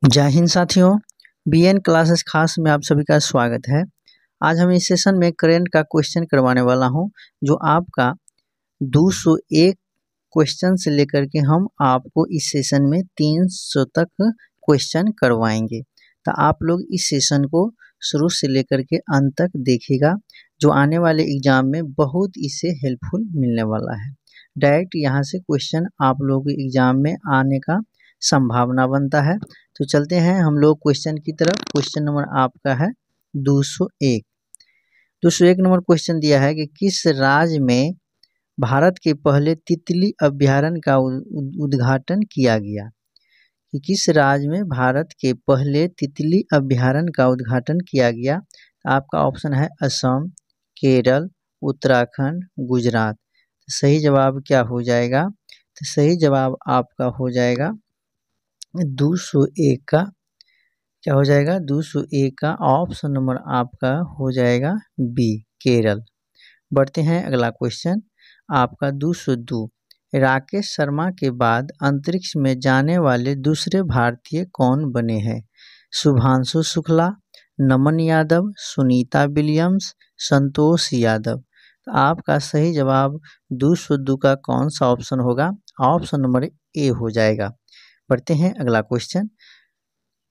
जय हिंद साथियों, BN classes खास में आप सभी का स्वागत है। आज हम इस सेशन में करंट का क्वेश्चन करवाने वाला हूं, जो आपका 201 क्वेश्चन से लेकर के हम आपको इस सेशन में 300 तक क्वेश्चन करवाएंगे। तो आप लोग इस सेशन को शुरू से लेकर के अंत तक देखिएगा, जो आने वाले एग्जाम में बहुत इससे हेल्पफुल मिलने वाला है। डायरेक्ट यहाँ से क्वेश्चन आप लोगों के एग्जाम में आने का संभावना बनता है। तो चलते हैं हम लोग क्वेश्चन की तरफ। क्वेश्चन नंबर आपका है 201। 201 नंबर क्वेश्चन दिया है कि किस राज्य में भारत के पहले तितली अभ्यारण्य का उद्घाटन किया गया। कि किस राज्य में भारत के पहले तितली अभ्यारण्य का उद्घाटन किया गया। आपका ऑप्शन है असम, केरल, उत्तराखंड, गुजरात। तो सही जवाब क्या हो जाएगा? तो सही जवाब आपका हो जाएगा 201 का क्या हो जाएगा? 201 का ऑप्शन नंबर आपका हो जाएगा बी, केरल। बढ़ते हैं अगला क्वेश्चन आपका 202। राकेश शर्मा के बाद अंतरिक्ष में जाने वाले दूसरे भारतीय कौन बने हैं? शुभांशु शुक्ला, नमन यादव, सुनीता विलियम्स, संतोष यादव। तो आपका सही जवाब 202 का कौन सा ऑप्शन होगा? ऑप्शन नंबर ए हो जाएगा। पढ़ते हैं अगला क्वेश्चन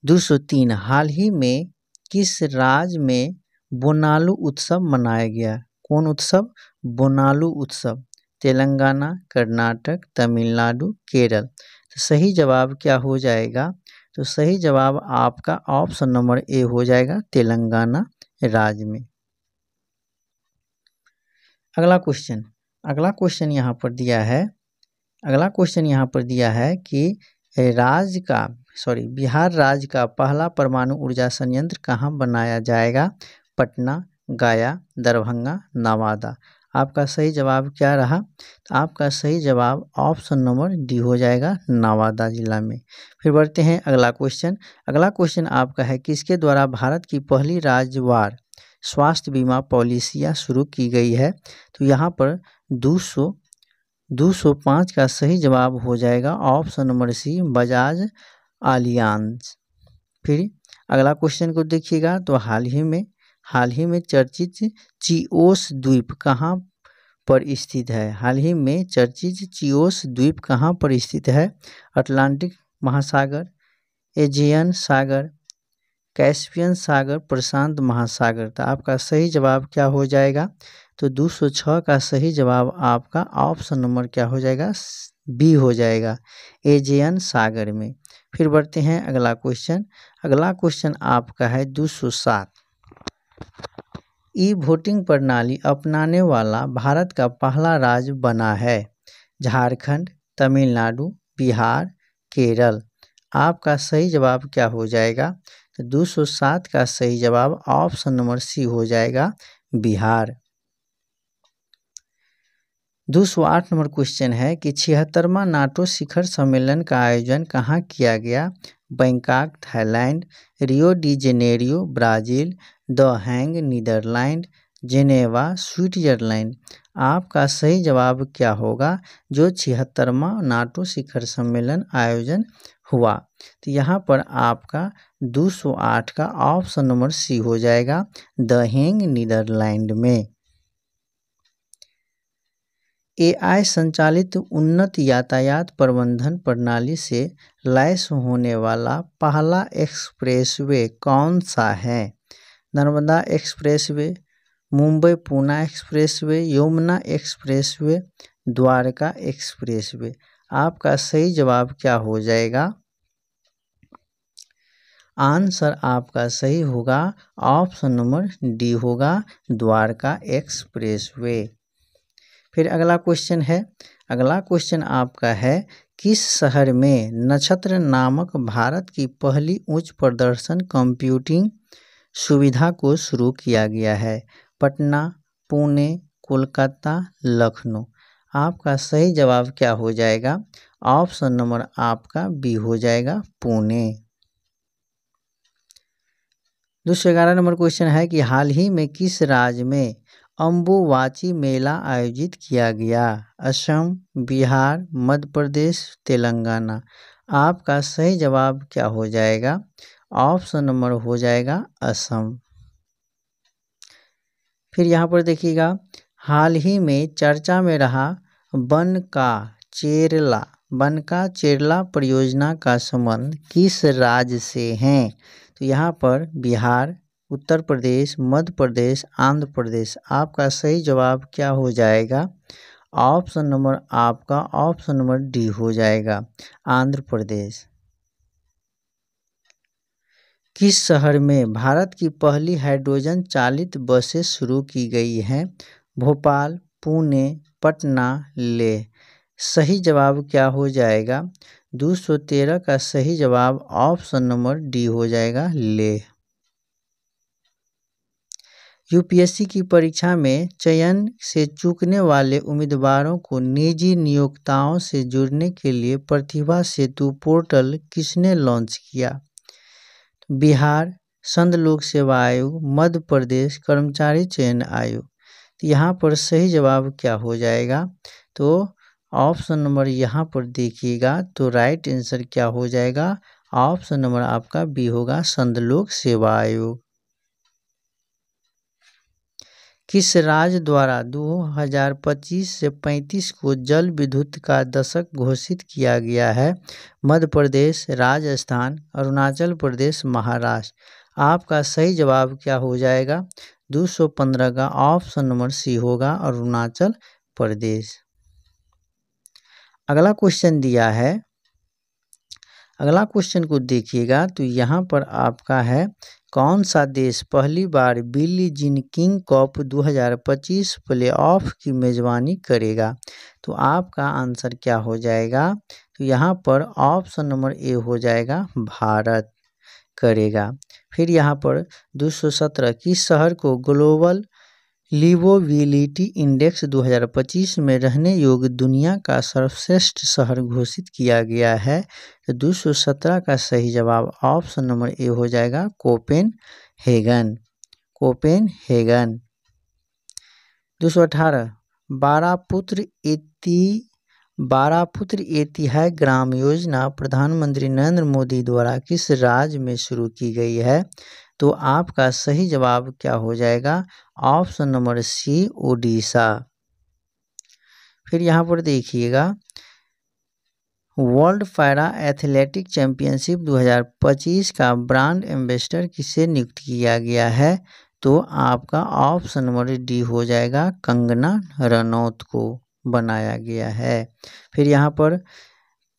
203। हाल ही में किस राज्य में बोनालू उत्सव मनाया गया? कौन उत्सव? बोनालू उत्सव। तेलंगाना, कर्नाटक, तमिलनाडु, केरल। तो सही जवाब क्या हो जाएगा? तो सही जवाब आपका ऑप्शन नंबर ए हो जाएगा, तेलंगाना राज्य में। अगला क्वेश्चन यहाँ पर दिया है कि बिहार राज्य का पहला परमाणु ऊर्जा संयंत्र कहाँ बनाया जाएगा? पटना, गया, दरभंगा, नवादा। आपका सही जवाब क्या रहा? तो आपका सही जवाब ऑप्शन नंबर डी हो जाएगा, नवादा जिला में। फिर बढ़ते हैं अगला क्वेश्चन आपका है किसके द्वारा भारत की पहली राज्यवार स्वास्थ्य बीमा पॉलिसियाँ शुरू की गई है? तो यहाँ पर 205 का सही जवाब हो जाएगा option number C, Bajaj Allianz. फिर अगला क्वेश्चन को देखिएगा तो हाल ही में चर्चित चिओस द्वीप कहाँ पर स्थित है? हाल ही में चर्चित चिओस द्वीप कहाँ पर स्थित है? अटलांटिक महासागर, एजियन सागर, कैस्पियन सागर, प्रशांत महासागर। तो आपका सही जवाब क्या हो जाएगा? तो 206 का सही जवाब आपका ऑप्शन नंबर क्या हो जाएगा? बी हो जाएगा, एजियन सागर में। फिर बढ़ते हैं अगला क्वेश्चन आपका है 207। ई वोटिंग प्रणाली अपनाने वाला भारत का पहला राज्य बना है? झारखंड, तमिलनाडु, बिहार, केरल। आपका सही जवाब क्या हो जाएगा? तो 207 का सही जवाब ऑप्शन नंबर सी हो जाएगा, बिहार। 208 नंबर क्वेश्चन है कि 76वां नाटो शिखर सम्मेलन का आयोजन कहाँ किया गया? Bangkok, Thailand, Rio de Janeiro, Brazil, the Hague, Netherlands, Geneva, Switzerland. आपका सही जवाब क्या होगा? जो 76वां नाटो शिखर सम्मेलन आयोजन हुआ। तो यहाँ पर आपका 208 का ऑप्शन नंबर सी हो जाएगा, द हैग, नीदरलैंड में। एआई संचालित उन्नत यातायात प्रबंधन प्रणाली से लैस होने वाला पहला एक्सप्रेसवे कौन सा है? Narmada expressway, Mumbai Poona expressway, Yamuna expressway, Dwarka expressway. आपका सही जवाब क्या हो जाएगा? आंसर आपका सही होगा ऑप्शन नंबर डी होगा, द्वारका एक्सप्रेसवे। फिर अगला क्वेश्चन आपका है किस शहर में नक्षत्र नामक भारत की पहली उच्च प्रदर्शन कंप्यूटिंग सुविधा को शुरू किया गया है? पटना, पुणे, कोलकाता, लखनऊ। आपका सही जवाब क्या हो जाएगा? ऑप्शन नंबर आपका बी हो जाएगा, पुणे। 211 नंबर क्वेश्चन है कि हाल ही में किस राज्य में अम्बुवाची मेला आयोजित किया गया? असम, बिहार, मध्य प्रदेश, तेलंगाना। आपका सही जवाब क्या हो जाएगा? ऑप्शन नंबर हो जाएगा असम। फिर यहाँ पर देखिएगा, हाल ही में चर्चा में रहा बनका चेरला परियोजना का संबंध किस राज्य से है? तो यहाँ पर बिहार, उत्तर प्रदेश, मध्य प्रदेश, आंध्र प्रदेश। आपका सही जवाब क्या हो जाएगा? ऑप्शन नंबर डी हो जाएगा, आंध्र प्रदेश। किस शहर में भारत की पहली हाइड्रोजन चालित बसें शुरू की गई हैं? भोपाल, पुणे, पटना, लेह। सही जवाब क्या हो जाएगा? 213 का सही जवाब ऑप्शन नंबर डी हो जाएगा, लेह। यूपीएससी की परीक्षा में चयन से चूकने वाले उम्मीदवारों को निजी नियोक्ताओं से जुड़ने के लिए प्रतिभा सेतु पोर्टल किसने लॉन्च किया? बिहार, संघ लोक सेवा आयोग, मध्य प्रदेश, कर्मचारी चयन आयोग। तो यहाँ पर सही जवाब क्या हो जाएगा? तो ऑप्शन नंबर यहाँ पर देखिएगा, तो राइट आंसर क्या हो जाएगा? ऑप्शन नंबर आपका बी होगा, संघ लोक सेवा आयोग। किस राज्य द्वारा 2025 से 35 को जल विद्युत का दशक घोषित किया गया है? मध्य प्रदेश, राजस्थान, अरुणाचल प्रदेश, महाराष्ट्र। आपका सही जवाब क्या हो जाएगा? 215 का ऑप्शन नंबर सी होगा, अरुणाचल प्रदेश। अगला क्वेश्चन दिया है, अगला क्वेश्चन को देखिएगा, तो यहाँ पर आपका है, कौन सा देश पहली बार Billie Jean King Cup 2025 playoff की मेजबानी करेगा? तो आपका आंसर क्या हो जाएगा? तो यहाँ पर ऑप्शन नंबर ए हो जाएगा, भारत करेगा। फिर यहाँ पर 217 किस शहर को ग्लोबल लिवोबिलिटी इंडेक्स 2025 में रहने योग्य दुनिया का सर्वश्रेष्ठ शहर घोषित किया गया है? तो 217 का सही जवाब ऑप्शन नंबर ए हो जाएगा, कोपेनहेगन। 218 बारापुत्र एतिहाद ग्राम योजना प्रधानमंत्री नरेंद्र मोदी द्वारा किस राज्य में शुरू की गई है? तो आपका सही जवाब क्या हो जाएगा? Option number C, Odisha. फिर यहाँ पर देखिएगा, वर्ल्ड पैरा एथलेटिक चैंपियनशिप 2025 का ब्रांड एम्बेसडर किसे नियुक्त किया गया है? तो आपका ऑप्शन नंबर डी हो जाएगा, कंगना रनौत को बनाया गया है। फिर यहाँ पर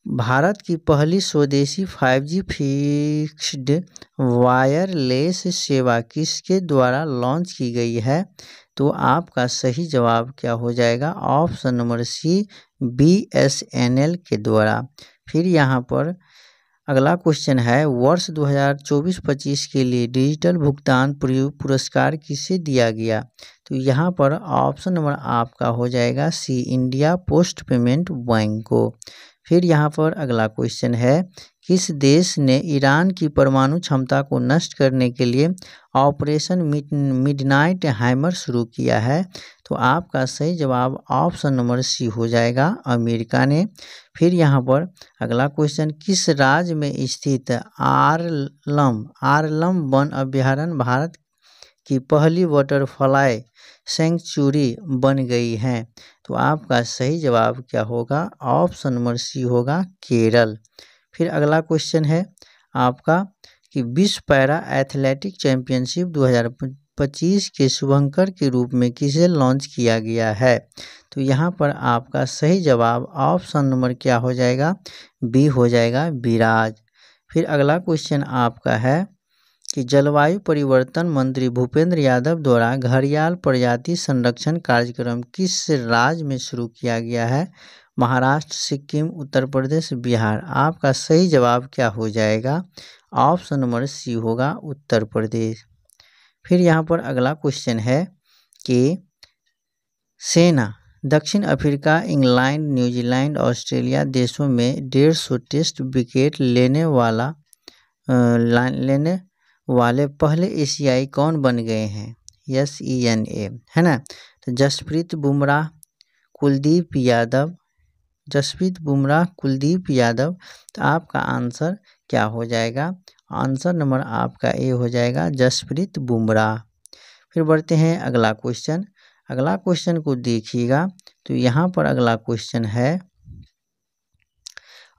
भारत की पहली स्वदेशी 5G फिक्स्ड वायरलेस सेवा किसके द्वारा लॉन्च की गई है? तो आपका सही जवाब क्या हो जाएगा? ऑप्शन नंबर सी, BSNL के द्वारा। फिर यहाँ पर अगला क्वेश्चन है, वर्ष 2024-25 के लिए डिजिटल भुगतान पुरस्कार किसे दिया गया? तो यहाँ पर ऑप्शन नंबर आपका हो जाएगा सी, इंडिया पोस्ट पेमेंट बैंक को। फिर यहाँ पर अगला क्वेश्चन है, किस देश ने ईरान की परमाणु क्षमता को नष्ट करने के लिए ऑपरेशन मिडनाइट हैमर शुरू किया है? तो आपका सही जवाब ऑप्शन नंबर सी हो जाएगा, अमेरिका ने। फिर यहाँ पर अगला क्वेश्चन, किस राज्य में स्थित आरलम वन अभ्यारण्य भारत की पहली बटरफ्लाई सेंचुरी बन गई है? तो आपका सही जवाब क्या होगा? ऑप्शन नंबर सी होगा, केरल। फिर अगला क्वेश्चन है आपका कि विश्व पैरा एथलेटिक चैंपियनशिप 2025 के शुभंकर के रूप में किसे लॉन्च किया गया है? तो यहाँ पर आपका सही जवाब ऑप्शन नंबर क्या हो जाएगा? बी हो जाएगा, विराज। फिर अगला क्वेश्चन आपका है कि जलवायु परिवर्तन मंत्री भूपेंद्र यादव द्वारा घड़ियाल प्रजाति संरक्षण कार्यक्रम किस राज्य में शुरू किया गया है? महाराष्ट्र, सिक्किम, उत्तर प्रदेश, बिहार। आपका सही जवाब क्या हो जाएगा? ऑप्शन नंबर सी होगा, उत्तर प्रदेश। फिर यहाँ पर अगला क्वेश्चन है कि सेना दक्षिण अफ्रीका, इंग्लैंड, न्यूजीलैंड, ऑस्ट्रेलिया देशों में 150 टेस्ट विकेट लेने वाले पहले एशियाई कौन बन गए हैं? SENA है ना। तो जसप्रीत बुमराह, कुलदीप यादव, जसप्रीत बुमराह, कुलदीप यादव। तो आपका आंसर क्या हो जाएगा? आंसर नंबर आपका ए हो जाएगा जसप्रीत बुमराह। फिर बढ़ते हैं अगला क्वेश्चन। अगला क्वेश्चन को देखिएगा तो यहाँ पर अगला क्वेश्चन है,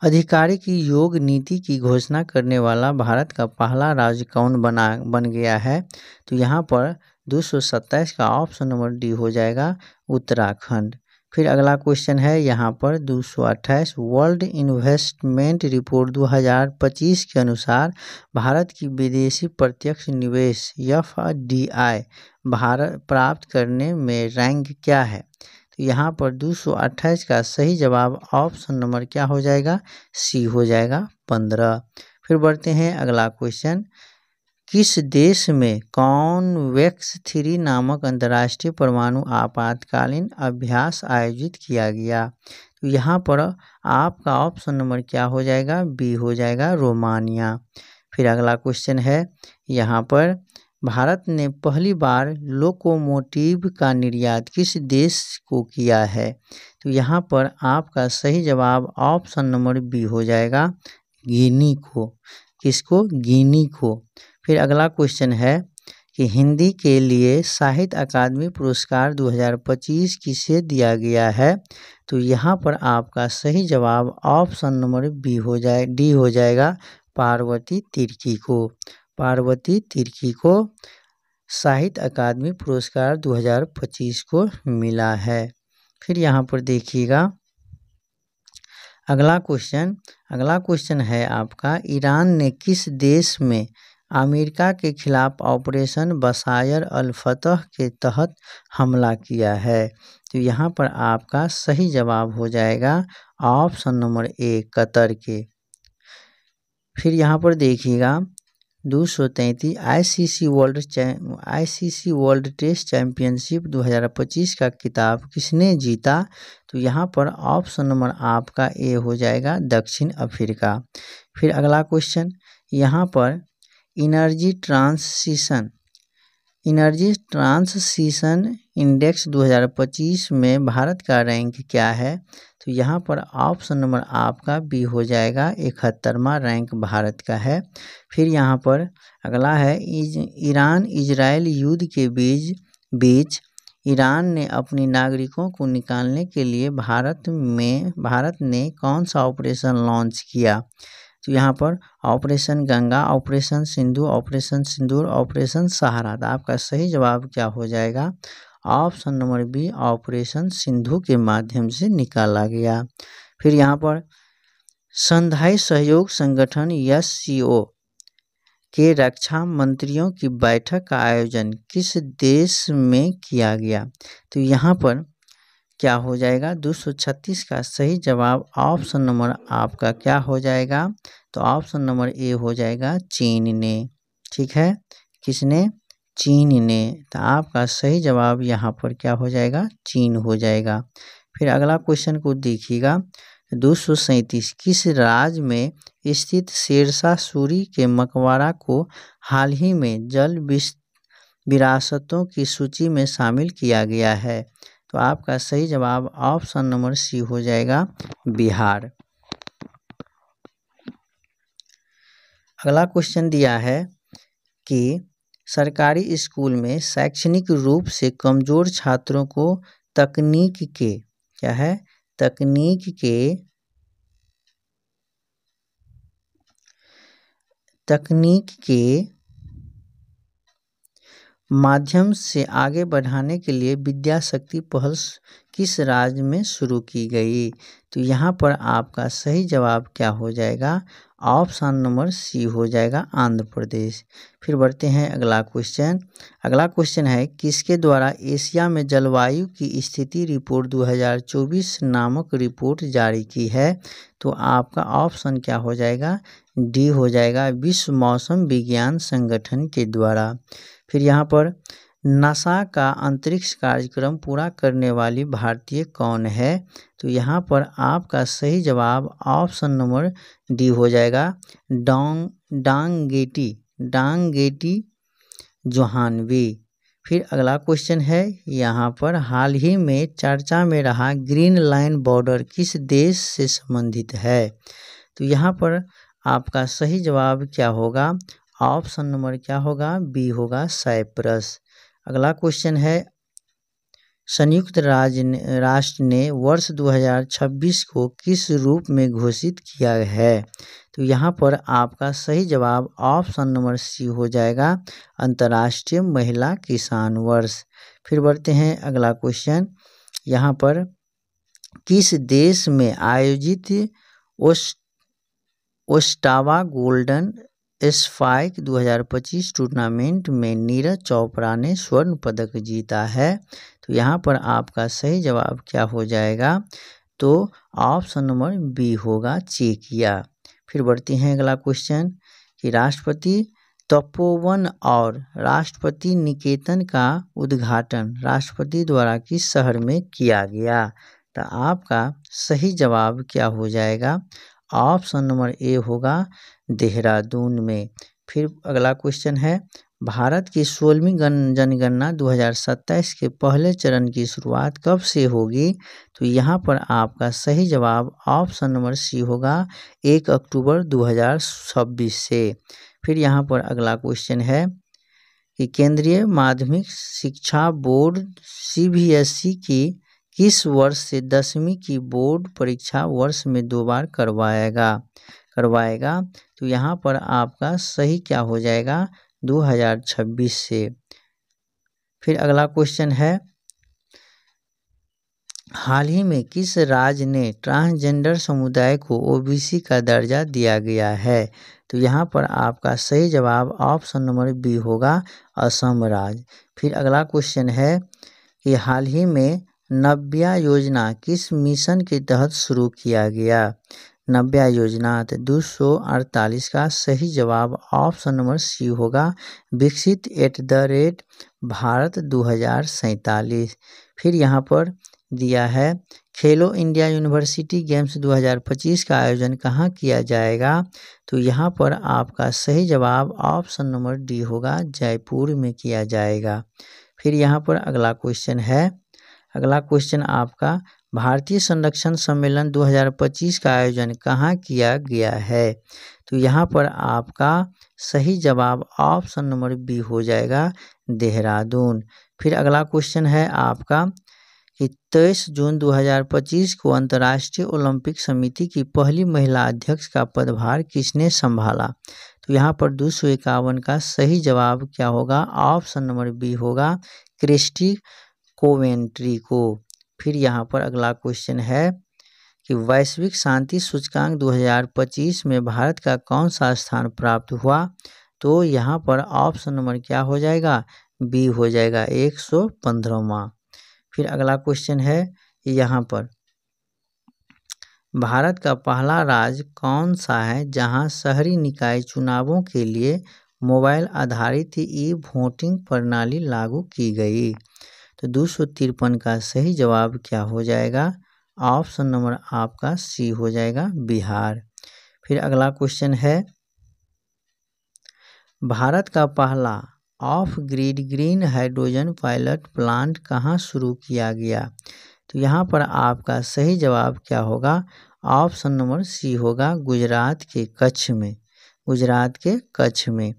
आधिकारिक योग नीति की घोषणा करने वाला भारत का पहला राज्य कौन बन गया है? तो यहाँ पर 227 का ऑप्शन नंबर डी हो जाएगा उत्तराखंड। फिर अगला क्वेश्चन है यहाँ पर 228, वर्ल्ड इन्वेस्टमेंट रिपोर्ट 2025 के अनुसार भारत की विदेशी प्रत्यक्ष निवेश FDI भारत प्राप्त करने में रैंक क्या है? तो यहाँ पर 228 का सही जवाब ऑप्शन नंबर क्या हो जाएगा? सी हो जाएगा 15। फिर बढ़ते हैं अगला क्वेश्चन, किस देश में कॉन्वेक्स 3 नामक अंतर्राष्ट्रीय परमाणु आपातकालीन अभ्यास आयोजित किया गया? तो यहाँ पर आपका ऑप्शन नंबर क्या हो जाएगा? बी हो जाएगा रोमानिया। फिर अगला क्वेश्चन है यहाँ पर, भारत ने पहली बार लोकोमोटिव का निर्यात किस देश को किया है? तो यहाँ पर आपका सही जवाब ऑप्शन नंबर बी हो जाएगा गिनी को। किसको? गिनी को। फिर अगला क्वेश्चन है कि हिंदी के लिए साहित्य अकादमी पुरस्कार 2025 किसे दिया गया है? तो यहाँ पर आपका सही जवाब ऑप्शन नंबर डी हो जाएगा पार्वती तिर्की को। पार्वती तिर्की को साहित्य अकादमी पुरस्कार 2025 को मिला है। फिर यहाँ पर देखिएगा अगला क्वेश्चन है आपका, ईरान ने किस देश में अमेरिका के खिलाफ ऑपरेशन बसायर अल फतह के तहत हमला किया है? तो यहाँ पर आपका सही जवाब हो जाएगा ऑप्शन नंबर ए कतर के। फिर यहाँ पर देखिएगा 233, आईसीसी वर्ल्ड टेस्ट चैंपियनशिप 2025 का खिताब किसने जीता? तो यहाँ पर ऑप्शन नंबर आपका ए हो जाएगा दक्षिण अफ्रीका। फिर अगला क्वेश्चन यहाँ पर, एनर्जी ट्रांसिशन इंडेक्स 2025 में भारत का रैंक क्या है? तो यहाँ पर ऑप्शन नंबर आपका बी हो जाएगा 71वां रैंक भारत का है। फिर यहाँ पर अगला है, ईरान इजराइल युद्ध के बीच ईरान ने अपने नागरिकों को निकालने के लिए भारत ने कौन सा ऑपरेशन लॉन्च किया? तो यहाँ पर operation Ganga, operation Sindhu, operation Sindoor, operation Sahara. तो आपका सही जवाब क्या हो जाएगा? Option number B operation Sindhu के माध्यम से निकाला गया। फिर यहाँ पर संघाई सहयोग संगठन SCO के रक्षा मंत्रियों की बैठक का आयोजन किस देश में किया गया? तो यहाँ पर क्या हो जाएगा? 236 का सही जवाब ऑप्शन नंबर आपका क्या हो जाएगा? तो ऑप्शन नंबर ए हो जाएगा चीन ने। ठीक है, किसने? चीन ने। तो आपका सही जवाब यहाँ पर क्या हो जाएगा? चीन हो जाएगा। फिर अगला क्वेश्चन को देखिएगा 237, किस राज्य में स्थित शेरशाह सूरी के मकबरा को हाल ही में जल विरासतों की सूची में शामिल किया गया है? तो आपका सही जवाब ऑप्शन नंबर सी हो जाएगा बिहार। अगला क्वेश्चन दिया है कि सरकारी स्कूल में शैक्षणिक रूप से कमजोर छात्रों को तकनीक के माध्यम से आगे बढ़ाने के लिए विद्या शक्ति पहल किस राज्य में शुरू की गई? तो यहाँ पर आपका सही जवाब क्या हो जाएगा? ऑप्शन नंबर सी हो जाएगा आंध्र प्रदेश। फिर बढ़ते हैं अगला क्वेश्चन है, किसके द्वारा एशिया में जलवायु की स्थिति रिपोर्ट 2024 नामक रिपोर्ट जारी की है? तो आपका ऑप्शन क्या हो जाएगा? डी हो जाएगा विश्व मौसम विज्ञान संगठन के द्वारा। फिर यहाँ पर नासा का अंतरिक्ष कार्यक्रम पूरा करने वाली भारतीय कौन है? तो यहाँ पर आपका सही जवाब ऑप्शन नंबर डी हो जाएगा डांगेटी जोहानवी। फिर अगला क्वेश्चन है यहाँ पर, हाल ही में चर्चा में रहा ग्रीन लाइन बॉर्डर किस देश से संबंधित है? तो यहाँ पर आपका सही जवाब क्या होगा? ऑप्शन नंबर क्या होगा? बी होगा, साइप्रस। अगला क्वेश्चन है, संयुक्त राष्ट्र ने वर्ष 2026 को किस रूप में घोषित किया है? तो यहाँ पर आपका सही जवाब ऑप्शन नंबर सी हो जाएगा, अंतर्राष्ट्रीय महिला किसान वर्ष। फिर बढ़ते हैं अगला क्वेश्चन, यहाँ पर किस देश में आयोजित ओस्टावा गोल्डन स्पाइक 2025 टूर्नामेंट में नीरज चोपड़ा ने स्वर्ण पदक जीता है? तो यहाँ पर आपका सही जवाब क्या हो जाएगा? तो ऑप्शन नंबर बी होगा, चेकिया। फिर बढ़ते हैं अगला क्वेश्चन कि राष्ट्रपति तपोवन और राष्ट्रपति निकेतन का उद्घाटन राष्ट्रपति द्वारा किस शहर में किया गया? तो आपका सही जवाब क्या हो जाएगा? ऑप्शन नंबर ए होगा, देहरादून में। फिर अगला क्वेश्चन है, भारत की 16वीं जनगणना 2027 के पहले चरण की शुरुआत कब से होगी? तो यहाँ पर आपका सही जवाब ऑप्शन नंबर सी होगा, 1 अक्टूबर 2026 से। फिर यहाँ पर अगला क्वेश्चन है कि केंद्रीय माध्यमिक शिक्षा बोर्ड CBSE की किस वर्ष से 10वीं की बोर्ड परीक्षा वर्ष में 2 बार करवाएगा? तो यहाँ पर आपका सही क्या हो जाएगा? 2026 से। फिर अगला क्वेश्चन है, हाल ही में किस राज्य ने ट्रांसजेंडर समुदाय को OBC का दर्जा दिया गया है? तो यहाँ पर आपका सही जवाब ऑप्शन नंबर बी होगा, असम राज्य। फिर अगला क्वेश्चन है कि हाल ही में नव्या योजना किस मिशन के तहत शुरू किया गया? नव्या योजना 248 का सही जवाब ऑप्शन नंबर सी होगा, विकसित @भारत 2047। फिर यहाँ पर दिया है, खेलो इंडिया यूनिवर्सिटी गेम्स 2025 का आयोजन कहाँ किया जाएगा? तो यहाँ पर आपका सही जवाब ऑप्शन नंबर डी होगा, जयपुर में किया जाएगा। फिर यहाँ पर अगला क्वेश्चन है, अगला क्वेश्चन आपका, भारतीय संरक्षण सम्मेलन 2025 का आयोजन कहाँ किया गया है? तो यहाँ पर आपका सही जवाब ऑप्शन नंबर बी हो जाएगा, देहरादून। फिर अगला क्वेश्चन है आपका कि 23 जून 2025 को अंतर्राष्ट्रीय ओलंपिक समिति की पहली महिला अध्यक्ष का पदभार किसने संभाला? तो यहाँ पर 251 का सही जवाब क्या होगा? ऑप्शन नंबर बी होगा, क्रिस्टी कोवेंट्री को। फिर यहाँ पर अगला क्वेश्चन है कि वैश्विक शांति सूचकांक 2025 में भारत का कौन सा स्थान प्राप्त हुआ? तो यहाँ पर ऑप्शन नंबर क्या हो जाएगा? बी हो जाएगा, 115वां। फिर अगला क्वेश्चन है यहाँ पर, भारत का पहला राज्य कौन सा है जहां शहरी निकाय चुनावों के लिए मोबाइल आधारित ई-वोटिंग प्रणाली लागू की गई? तो 253 का सही जवाब क्या हो जाएगा? ऑप्शन नंबर आपका सी हो जाएगा, बिहार। फिर अगला क्वेश्चन है, भारत का पहला of grid green hydrogen pilot plant कहाँ शुरू किया गया? तो यहाँ पर आपका सही जवाब क्या होगा? ऑप्शन नंबर सी होगा, गुजरात के कच्छ में, गुजरात के कच्छ में।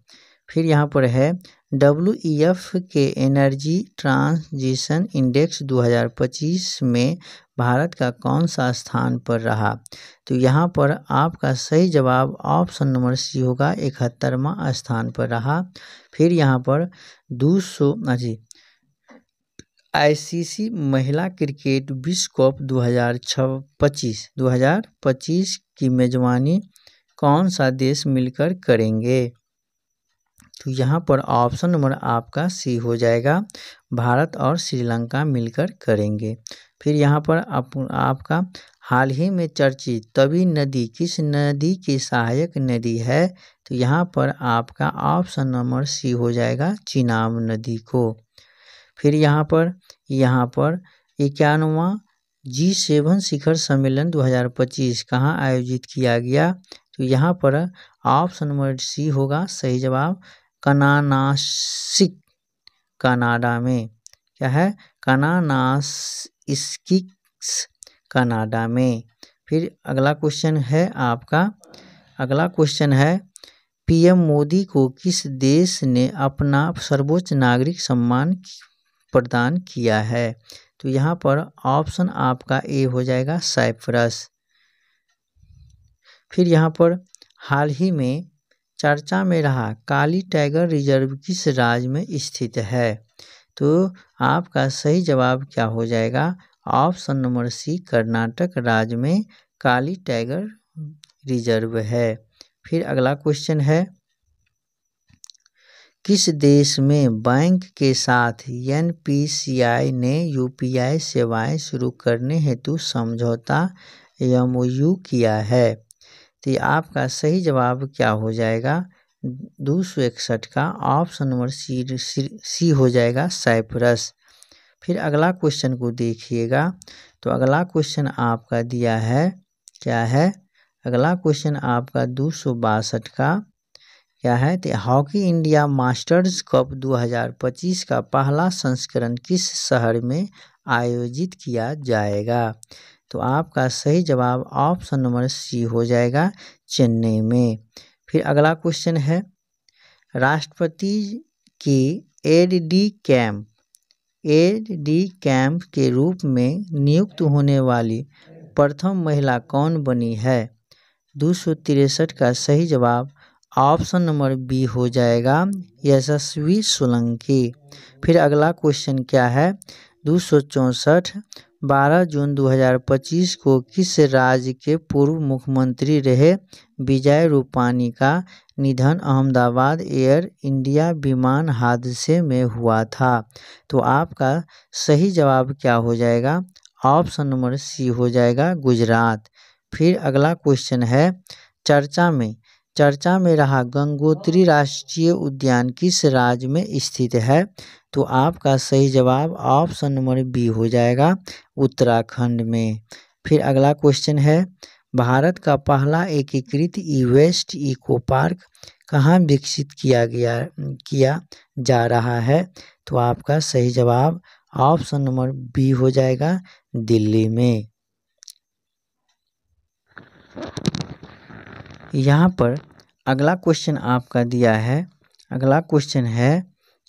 फिर यहाँ पर है, WEF के एनर्जी ट्रांजिशन इंडेक्स 2025 में भारत का कौन सा स्थान पर रहा? तो यहाँ पर आपका सही जवाब ऑप्शन नंबर सी होगा, 71वां स्थान पर रहा। फिर यहाँ पर ICC महिला क्रिकेट विश्व कप 2025 की मेजबानी कौन सा देश मिलकर करेंगे? तो यहाँ पर ऑप्शन नंबर आपका सी हो जाएगा, भारत और श्रीलंका मिलकर करेंगे। फिर यहाँ पर आपका हाल ही में चर्चित तवी नदी किस नदी की सहायक नदी है? तो यहाँ पर आपका ऑप्शन नंबर सी हो जाएगा, चिनाब नदी को। फिर यहाँ पर 91वां G7 शिखर सम्मेलन 2025 कहाँ आयोजित किया गया? तो यहाँ पर ऑप्शन नंबर सी होगा, सही जवाब कनाडा में, क्या है, कानानास्किस कनाडा में। फिर अगला क्वेश्चन है आपका, अगला क्वेश्चन है पीएम मोदी को किस देश ने अपना सर्वोच्च नागरिक सम्मान प्रदान किया है? तो यहाँ पर ऑप्शन आपका ए हो जाएगा साइप्रस। फिर यहाँ पर हाल ही में चर्चा में रहा काली टाइगर रिजर्व किस राज्य में स्थित है? तो आपका सही जवाब क्या हो जाएगा? ऑप्शन नंबर सी, कर्नाटक राज्य में काली टाइगर रिजर्व है। फिर अगला क्वेश्चन है किस देश में बैंक के साथ एनपीसीआई ने यूपीआई सेवाएं शुरू करने हेतु समझौता एमओयू किया है? तो आपका सही जवाब क्या हो जाएगा? 261 का ऑप्शन नंबर सी हो जाएगा साइप्रस। फिर अगला क्वेश्चन को देखिएगा। तो अगला क्वेश्चन आपका दिया है, क्या है? अगला क्वेश्चन आपका 262 का क्या है? तो हॉकी इंडिया मास्टर्स कप 2025 का पहला संस्करण किस शहर में आयोजित किया जाएगा? तो आपका सही जवाब ऑप्शन नंबर सी हो जाएगा, चेन्नई में। फिर अगला क्वेश्चन है राष्ट्रपति की एडी कैम्प के रूप में नियुक्त होने वाली प्रथम महिला कौन बनी है? 263 का सही जवाब ऑप्शन नंबर बी हो जाएगा, यशस्वी सोलंकी। फिर अगला क्वेश्चन क्या है? 264 12 जून 2025 को किस राज्य के पूर्व मुख्यमंत्री रहे विजय रूपानी का निधन अहमदाबाद एयर इंडिया विमान हादसे में हुआ था? तो आपका सही जवाब क्या हो जाएगा? ऑप्शन नंबर सी हो जाएगा, गुजरात। फिर अगला क्वेश्चन है चर्चा में रहा गंगोत्री राष्ट्रीय उद्यान किस राज्य में स्थित है? तो आपका सही जवाब ऑप्शन नंबर बी हो जाएगा, उत्तराखंड में। फिर अगला क्वेश्चन है भारत का पहला एकीकृत ई-वेस्ट इको पार्क कहाँ विकसित किया जा रहा है? तो आपका सही जवाब ऑप्शन नंबर बी हो जाएगा, दिल्ली में। यहाँ पर अगला क्वेश्चन आपका दिया है, अगला क्वेश्चन है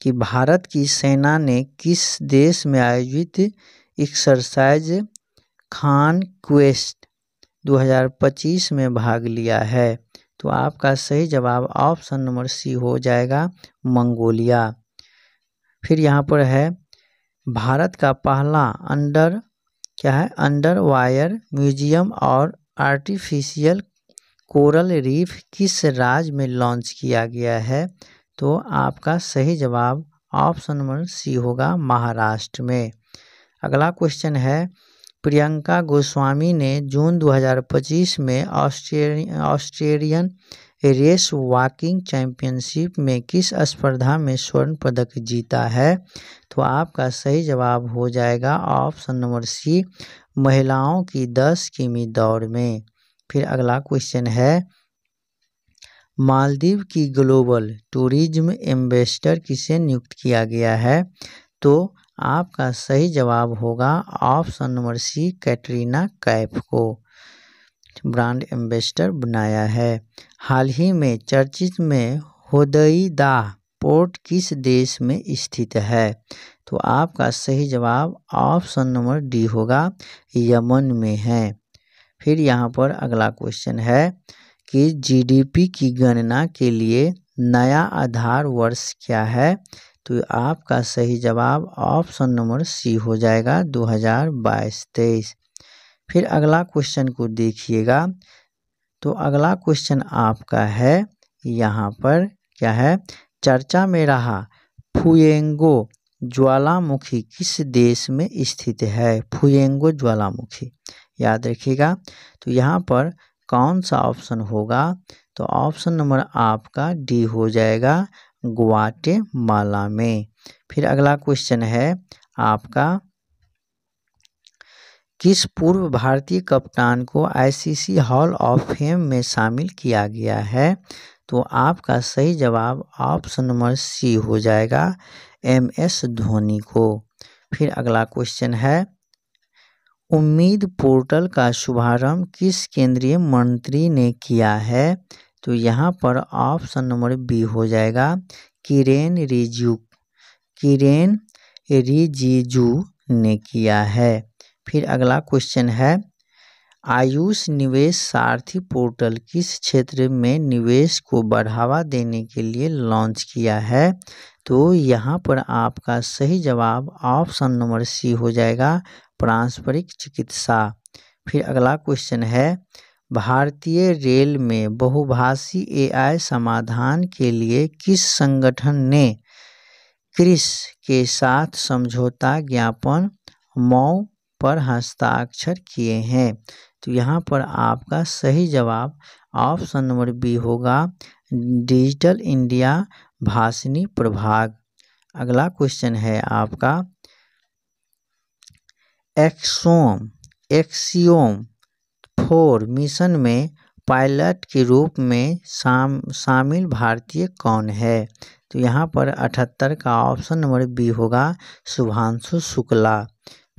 कि भारत की सेना ने किस देश में आयोजित एक्सरसाइज कॉन्क्वेस्ट 2025 में भाग लिया है? तो आपका सही जवाब ऑप्शन नंबर सी हो जाएगा, मंगोलिया। फिर यहाँ पर है भारत का पहला अंडर वाटर म्यूजियम और आर्टिफिशियल कोरल रीफ किस राज्य में लॉन्च किया गया है? तो आपका सही जवाब ऑप्शन नंबर सी होगा, महाराष्ट्र में। अगला क्वेश्चन है प्रियंका गोस्वामी ने जून 2025 में ऑस्ट्रेलियन रेस वॉकिंग चैंपियनशिप में किस स्पर्धा में स्वर्ण पदक जीता है? तो आपका सही जवाब हो जाएगा ऑप्शन नंबर सी, महिलाओं की 10 किमी दौड़ में। फिर अगला क्वेश्चन है मालदीव की ग्लोबल टूरिज्म एम्बेसडर किसे नियुक्त किया गया है? तो आपका सही जवाब होगा option number C, Katrina Kaif को ब्रांड एम्बेसडर बनाया है। हाल ही में चर्चित में होदेईदा पोर्ट किस देश में स्थित है? तो आपका सही जवाब ऑप्शन नंबर डी होगा, यमन में है। फिर यहाँ पर अगला क्वेश्चन है कि जीडीपी की गणना के लिए नया आधार वर्ष क्या है? तो आपका सही जवाब ऑप्शन नंबर सी हो जाएगा, 2022-23। फिर अगला क्वेश्चन को देखिएगा। तो अगला क्वेश्चन आपका है यहाँ पर क्या है? चर्चा में रहा फुएंगो ज्वालामुखी किस देश में स्थित है? फुएंगो ज्वालामुखी याद रखिएगा। तो यहाँ पर कौन सा ऑप्शन होगा? तो ऑप्शन नंबर आपका डी हो जाएगा, ग्वाटेमाला में। फिर अगला क्वेश्चन है आपका किस पूर्व भारतीय कप्तान को आईसीसी हॉल ऑफ फेम में शामिल किया गया है? तो आपका सही जवाब ऑप्शन नंबर सी हो जाएगा, MS धोनी को। फिर अगला क्वेश्चन है, उम्मीद पोर्टल का शुभारंभ किस केंद्रीय मंत्री ने किया है? तो यहाँ पर ऑप्शन नंबर बी हो जाएगा, किरेन रिजिजू ने किया है। फिर अगला क्वेश्चन है, आयुष निवेश सारथी पोर्टल किस क्षेत्र में निवेश को बढ़ावा देने के लिए लॉन्च किया है? तो यहाँ पर आपका सही जवाब ऑप्शन नंबर सी हो जाएगा, पारंपरिक चिकित्सा। फिर अगला क्वेश्चन है, भारतीय रेल में बहुभाषी AI समाधान के लिए किस संगठन ने क्रिस के साथ समझौता ज्ञापन मौ पर हस्ताक्षर किए हैं? तो यहाँ पर आपका सही जवाब ऑप्शन नंबर बी होगा, डिजिटल इंडिया भाषिनी प्रभाग। अगला क्वेश्चन है आपका, एक्सियोम 4 मिशन में पायलट के रूप में शामिल भारतीय कौन है? तो यहाँ पर 78 का ऑप्शन नंबर बी होगा, शुभांशु शुक्ला।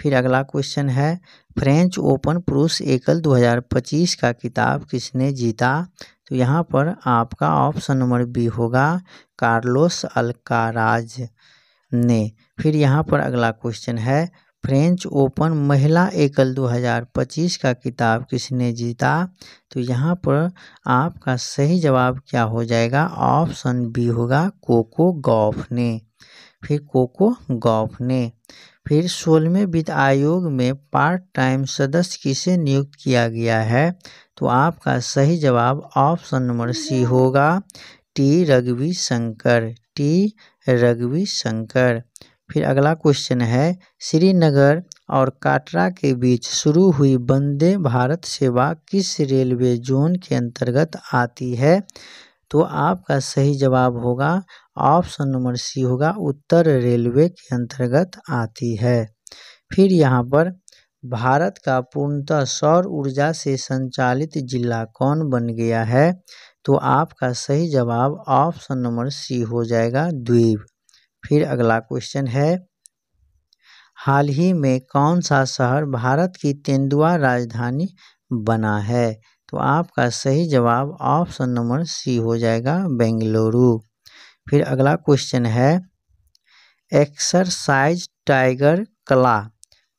फिर अगला क्वेश्चन है, फ्रेंच ओपन पुरुष एकल 2025 का खिताब किसने जीता? तो यहाँ पर आपका ऑप्शन नंबर बी होगा, कार्लोस अल्काराज ने। फिर यहाँ पर अगला क्वेश्चन है, फ्रेंच ओपन महिला एकल 2025 का खिताब किसने जीता? तो यहाँ पर आपका सही जवाब क्या हो जाएगा, ऑप्शन बी होगा, कोको गॉफ ने। फिर कोको गॉफ ने। फिर 16वें वित्त आयोग में पार्ट टाइम सदस्य किसे नियुक्त किया गया है? तो आपका सही जवाब ऑप्शन नंबर सी होगा, टी रघुवीशंकर। फिर अगला क्वेश्चन है, श्रीनगर और काटरा के बीच शुरू हुई वंदे भारत सेवा किस रेलवे जोन के अंतर्गत आती है? तो आपका सही जवाब होगा ऑप्शन नंबर सी होगा, उत्तर रेलवे के अंतर्गत आती है। फिर यहाँ पर भारत का पूर्णतः सौर ऊर्जा से संचालित जिला कौन बन गया है? तो आपका सही जवाब ऑप्शन नंबर सी हो जाएगा, द्वीप। फिर अगला क्वेश्चन है, हाल ही में कौन सा शहर भारत की तेंदुआ राजधानी बना है? तो आपका सही जवाब ऑप्शन नंबर सी हो जाएगा, बेंगलुरु। फिर अगला क्वेश्चन है, एक्सरसाइज टाइगर क्ला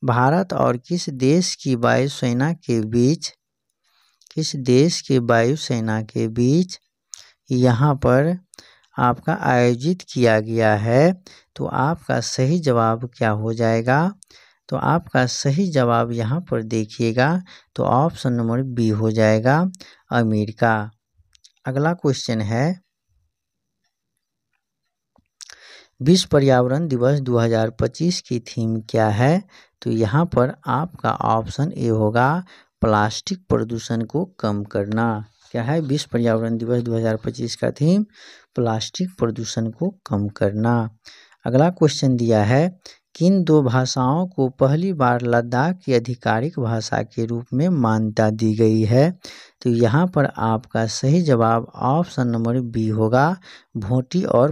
भारत और किस देश की वायुसेना के बीच यहाँ पर आपका आयोजित किया गया है? तो आपका सही जवाब क्या हो जाएगा? तो आपका सही जवाब यहाँ पर देखिएगा, तो ऑप्शन नंबर बी हो जाएगा, अमेरिका। अगला क्वेश्चन है, विश्व पर्यावरण दिवस 2025 की थीम क्या है? तो यहाँ पर आपका ऑप्शन ए होगा, प्लास्टिक प्रदूषण को कम करना। क्या है विश्व पर्यावरण दिवस 2025 का थीम? प्लास्टिक प्रदूषण को कम करना। अगला क्वेश्चन दिया है, किन 2 भाषाओं को पहली बार लद्दाख की आधिकारिक भाषा के रूप में मान्यता दी गई है? तो यहाँ पर आपका सही जवाब ऑप्शन नंबर बी होगा, भोटी और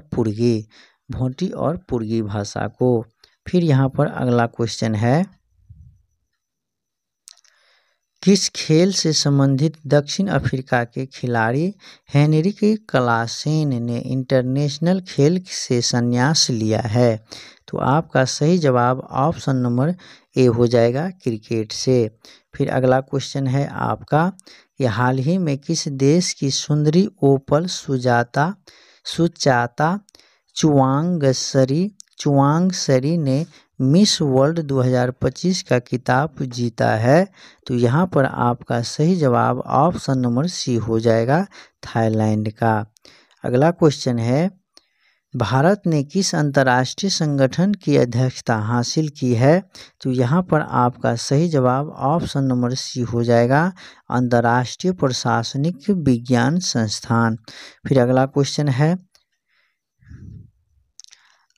पुर्गी भाषा को। फिर यहाँ पर अगला क्वेश्चन है, किस खेल से संबंधित दक्षिण अफ्रीका के खिलाड़ी हेनरिक क्लासेन ने इंटरनेशनल खेल से संन्यास लिया है? तो आपका सही जवाब ऑप्शन नंबर ए हो जाएगा, क्रिकेट से। फिर अगला क्वेश्चन है आपका, ये हाल ही में किस देश की सुंदरी ओपल सुचाता चुवांगसरी ने मिस वर्ल्ड 2025 का खिताब जीता है? तो यहाँ पर आपका सही जवाब ऑप्शन नंबर सी हो जाएगा, थाईलैंड का। अगला क्वेश्चन है, भारत ने किस अंतर्राष्ट्रीय संगठन की अध्यक्षता हासिल की है? तो यहाँ पर आपका सही जवाब ऑप्शन नंबर सी हो जाएगा, अंतर्राष्ट्रीय प्रशासनिक विज्ञान संस्थान। फिर अगला क्वेश्चन है,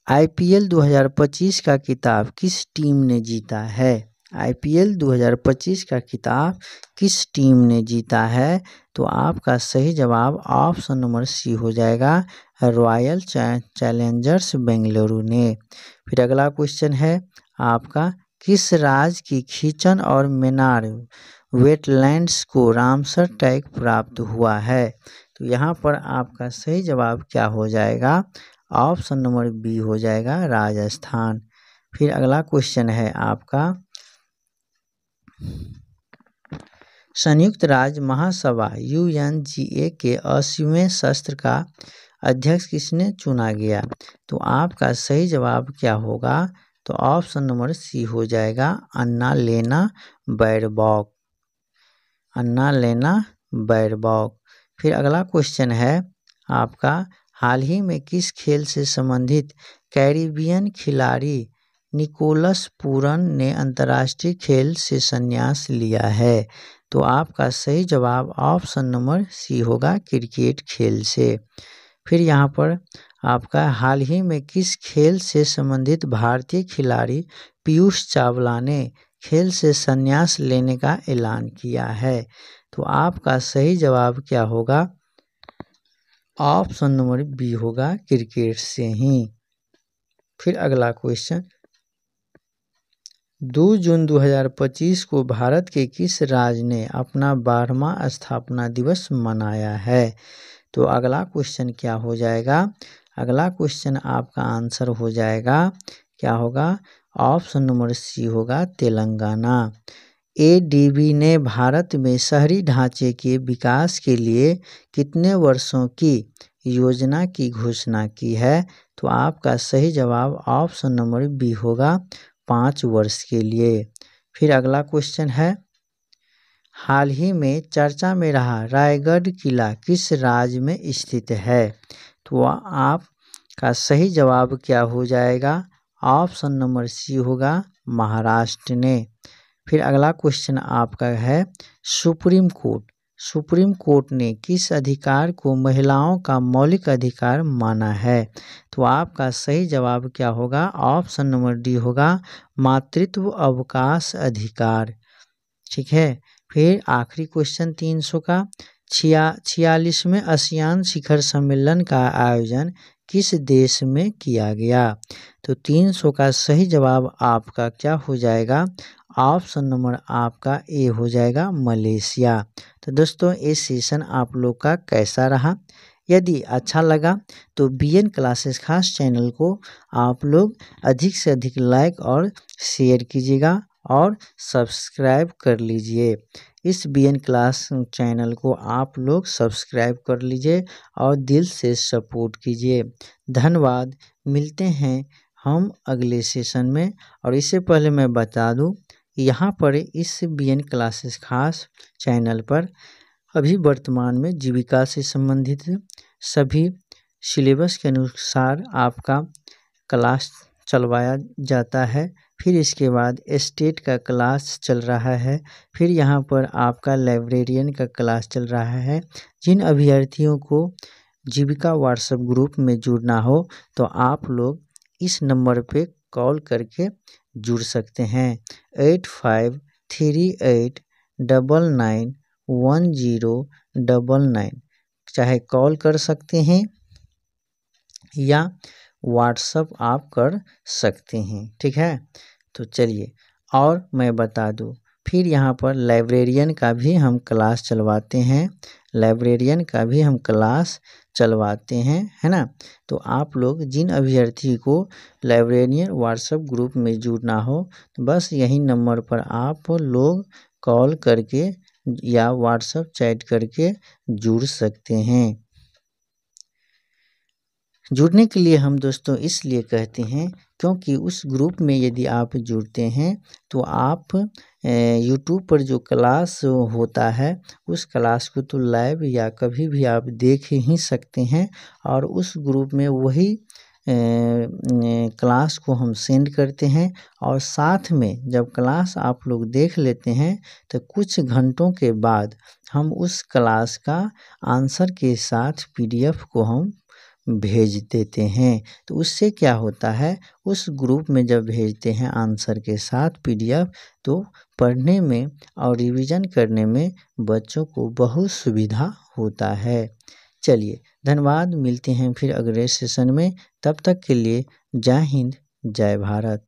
IPL 2025 का खिताब किस टीम ने जीता है? IPL 2025 का खिताब किस टीम ने जीता है? तो आपका सही जवाब ऑप्शन नंबर सी हो जाएगा, रॉयल चैलेंजर्स बेंगलुरु ने। फिर अगला क्वेश्चन है आपका, किस राज्य की खींचन और मेनार वेटलैंड्स को रामसर टैग प्राप्त हुआ है? तो यहाँ पर आपका सही जवाब क्या हो जाएगा? ऑप्शन नंबर बी हो जाएगा, राजस्थान। फिर अगला क्वेश्चन है आपका, संयुक्त राज्य महासभा UNGA के 80वें सत्र का अध्यक्ष किसने चुना गया? तो आपका सही जवाब क्या होगा? तो ऑप्शन नंबर सी हो जाएगा, अन्नालेना बैरबॉक, अन्नालेना बैरबॉक। फिर अगला क्वेश्चन है आपका, हाल ही में किस खेल से संबंधित कैरिबियन खिलाड़ी निकोलस पूरन ने अंतर्राष्ट्रीय खेल से संन्यास लिया है? तो आपका सही जवाब ऑप्शन नंबर सी होगा, क्रिकेट खेल से। फिर यहाँ पर आपका, हाल ही में किस खेल से संबंधित भारतीय खिलाड़ी पीयूष चावला ने खेल से संन्यास लेने का ऐलान किया है? तो आपका सही जवाब क्या होगा? ऑप्शन नंबर बी होगा, क्रिकेट से ही। फिर अगला क्वेश्चन, 2 जून 2025 को भारत के किस राज्य ने अपना 12वां स्थापना दिवस मनाया है? तो अगला क्वेश्चन क्या हो जाएगा? अगला क्वेश्चन आपका आंसर हो जाएगा, क्या होगा? ऑप्शन नंबर सी होगा, तेलंगाना। ADB ने भारत में शहरी ढांचे के विकास के लिए कितने वर्षों की योजना की घोषणा की है? तो आपका सही जवाब ऑप्शन नंबर बी होगा, 5 वर्ष के लिए। फिर अगला क्वेश्चन है, हाल ही में चर्चा में रहा रायगढ़ किला किस राज्य में स्थित है? तो आपका सही जवाब क्या हो जाएगा? ऑप्शन नंबर सी होगा, महाराष्ट्र ने। फिर अगला क्वेश्चन आपका है, सुप्रीम कोर्ट ने किस अधिकार को महिलाओं का मौलिक अधिकार माना है? तो आपका सही जवाब क्या होगा? ऑप्शन नंबर डी होगा, मातृत्व अवकाश अधिकार। ठीक है। फिर आखिरी क्वेश्चन 300 का, 46वें आसियान शिखर सम्मेलन का आयोजन किस देश में किया गया? तो 300 का सही जवाब आपका क्या हो जाएगा? ऑप्शन नंबर आपका ए हो जाएगा, मलेशिया। तो दोस्तों, ये सेशन आप लोग का कैसा रहा? यदि अच्छा लगा तो BN क्लासेस खास चैनल को आप लोग अधिक से अधिक लाइक और शेयर कीजिएगा और सब्सक्राइब कर लीजिए। इस BN क्लास चैनल को आप लोग सब्सक्राइब कर लीजिए और दिल से सपोर्ट कीजिए। धन्यवाद। मिलते हैं हम अगले सेशन में। और इससे पहले मैं बता दूं, यहाँ पर इस BN क्लासेस खास चैनल पर अभी वर्तमान में जीविका से संबंधित सभी सिलेबस के अनुसार आपका क्लास चलवाया जाता है। फिर इसके बाद स्टेट का क्लास चल रहा है। फिर यहाँ पर आपका लाइब्रेरियन का क्लास चल रहा है। जिन अभ्यर्थियों को जीविका व्हाट्सएप ग्रुप में जुड़ना हो तो आप लोग इस नंबर पे कॉल करके जुड़ सकते हैं, 8538991099। चाहे कॉल कर सकते हैं या व्हाट्सएप आप कर सकते हैं। ठीक है। तो चलिए, और मैं बता दूं, फिर यहाँ पर लाइब्रेरियन का भी हम क्लास चलवाते हैं, है ना। तो आप लोग जिन अभ्यर्थी को लाइब्रेरियन व्हाट्सएप ग्रुप में जुड़ना हो तो बस यही नंबर पर आप लोग कॉल करके या व्हाट्सएप चैट करके जुड़ सकते हैं। जुड़ने के लिए हम दोस्तों इसलिए कहते हैं क्योंकि उस ग्रुप में यदि आप जुड़ते हैं तो आप यूट्यूब पर जो क्लास होता है उस क्लास को तो लाइव या कभी भी आप देख ही सकते हैं। और उस ग्रुप में वही क्लास को हम सेंड करते हैं और साथ में जब क्लास आप लोग देख लेते हैं तो कुछ घंटों के बाद हम उस क्लास का आंसर के साथ PDF को हम भेज देते हैं। तो उससे क्या होता है, उस ग्रुप में जब भेजते हैं आंसर के साथ PDF, तो पढ़ने में और रिवीजन करने में बच्चों को बहुत सुविधा होता है। चलिए धन्यवाद, मिलते हैं फिर अगले सेशन में। तब तक के लिए जय हिंद, जय भारत।